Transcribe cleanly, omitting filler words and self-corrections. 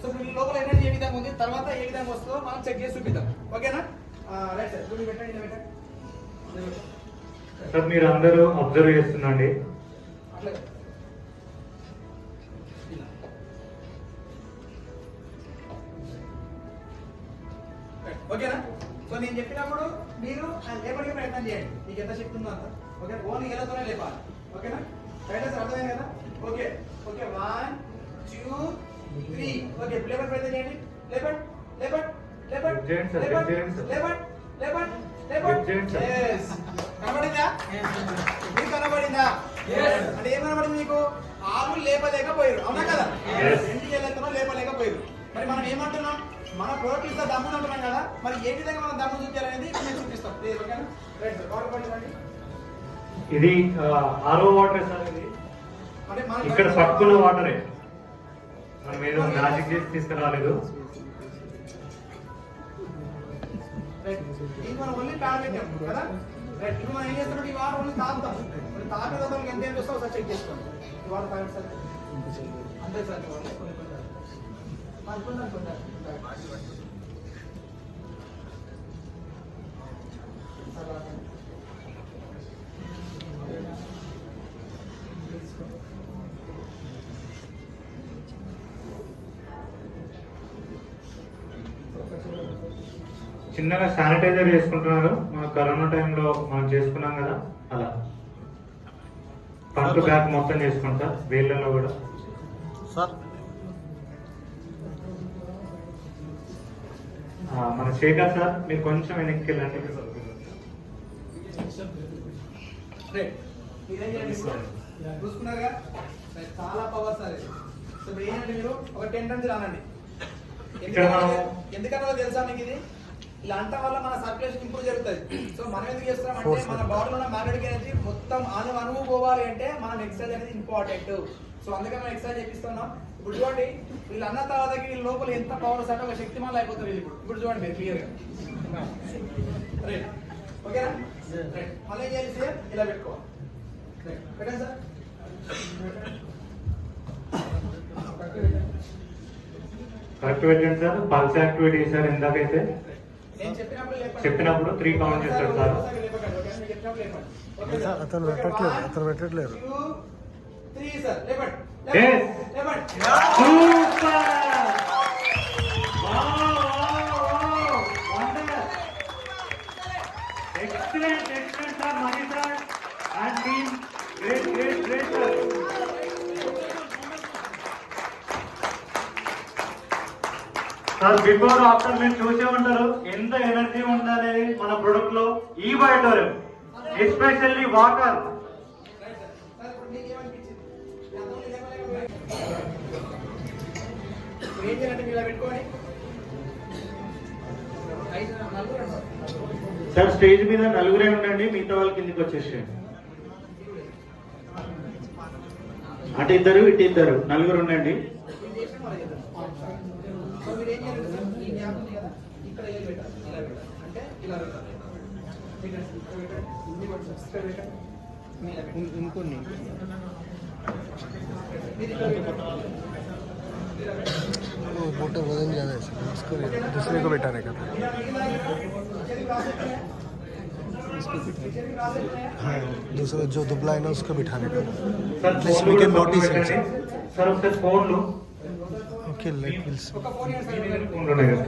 So మీ లోపల energy ఏ విధంగా ఉంది, తర్వాత ఏ విధంగా వస్తుందో మనం చెక్ చేసి చూపిద్దాం. ఓకేనా? Right sir. ఇప్పుడు పెట్టండి, ఇలా పెట్టండి సార్. మీరు అందరూ అబ్జర్వ్ చేస్తుండండి. అట్లా ఓకేనా? సో నేను చెప్పినప్పుడు మీరు లేపడికి ప్రయత్నం చేయండి, మీకు ఎంత శక్తి ఉందో అంత. ఓకే, ఓన్లీ ఎలాతోనే లేపాలి. ఓకేనా? రైట్ సార్, అర్థమైంది కదా? Okay okay, 1 2 3. ఓకే, లేపడి ప్రయత్నం చేయండి. లేపండి లేపండి లేపండి లేపండి లేపండి లేపండి లేపండి. yes. కనబడిందా? మీకు కనబడిందా? అంటే ఏం కనబడింది మీకు? ఆరు లేపలేకపోయారు, అవునా కదా? రెండు చేతులతో లేపలేకపోయారు. మరి మనం ఏమంటున్నాం? మన ప్రోడక్ట్ ఇస్తే దమ్ము అంటున్నాం కదా, మరి ఏ విధంగా మనం దమ్ము చూపించాలనేది నేను చూపిస్తాం. ఓకేనా? రైట్ సార్, వాటర్ పట్టుకోండి. ఇది ఆరో వాటర్ సార్. ఇది ఇక్కడ పట్టుకున్న వాటరే, మనం ఏదో మ్యాజిక్ చేసి తీసుకురాలేదు. మనం ఓన్లీ ప్యాడ్ పెట్టాం కదా. రైట్, ఇప్పుడు మనం ఏం చేస్తామంటే ఈ వాటర్ ఓన్లీ తాగుతాం. మరి తాగే తర్వాత ఎంత ఏం చేస్తాం ఒకసారి చెక్ చేసుకోండి. ఈ వాటర్ తాగండి సార్. అంతే సార్. చిన్నగా శానిటైజర్ చేసుకుంటున్నారు. మన కరోనా టైంలో మనం చేసుకున్నాం కదా, అలా ఫ్రంట్ బ్యాక్ మొత్తం చేసుకుంటా, వేళ్ళలో కూడా. సార్ మన శేఖర్ సార్, మీరు కొంచెం వెనక్కి వెళ్ళండి. చూసుకున్నారుగా, చాలా పవర్ సార్. సో ఏంటంటే మీరు ఒక 10 టన్స్ రానండి. ఎందుకన్నా తెలుసా మీకు? ఇది ఇలా అంట వల్ల మన సర్క్యులేషన్ ఇంప్రూవ్ జరుగుతుంది. సో మనం ఎందుకు చేస్తున్నాం అంటే మన బాడీలో ఉన్న మ్యాగ్నెటిక్ ఎనర్జీ మొత్తం అనువు పోవాలి అంటే మనం ఎక్సర్సైజ్ అనేది ఇంపార్టెంట్. సో అందుకే మనం ఎక్సర్సైజ్ చేపిస్తున్నాం. ఇప్పుడు చూడండి, వీళ్ళు అన్న తర్వాత వీళ్ళ లోపల ఎంత పవర్ వస్తే ఒక శక్తిమాన్ అయిపోతుంది వీళ్ళు. ఇప్పుడు చూడండి మీరు క్లియర్గా. రైట్, ఓకేనా? రైట్, మళ్ళీ ఏం చేయాలి సార్? ఇలా పెట్టుకోవాలి. పెట్టండి సార్. కరెక్ట్ పెట్టండి సార్. Pulse activity sir. ఇందాకైతే చెప్పినప్పుడు 3 కౌంట్ చేస్తాడు సార్. అతను పెట్టట్లేదు. 3 సార్. లేపండి. Excellent sir, Mani sir and team. Great sir. Sir, before after మీరు చూసే ఉంటారు ఎంత ఎనర్జీ ఉండాలి మన ప్రొడక్ట్ లో. ఈ బయోటోరియం ఎస్పెషల్లీ వాటర్. సార్, స్టేజ్ మీద నలుగురే ఉండండి, మిగతా వాళ్ళ కిందికి వచ్చేసేయండి. అటు ఇద్దరు ఇటు ఇద్దరు, నలుగురు ఉండండి. ఇంకొన్ని मोटे वजन ज़्यादा है इसको दूसरे को बैठाने का। हाँ, दूसरा जो दुबला है ना उसको बिठाने का। Sir, we can notice it. Sir, उससे फोन लो. Okay, like we'll see. Phone रहेगा.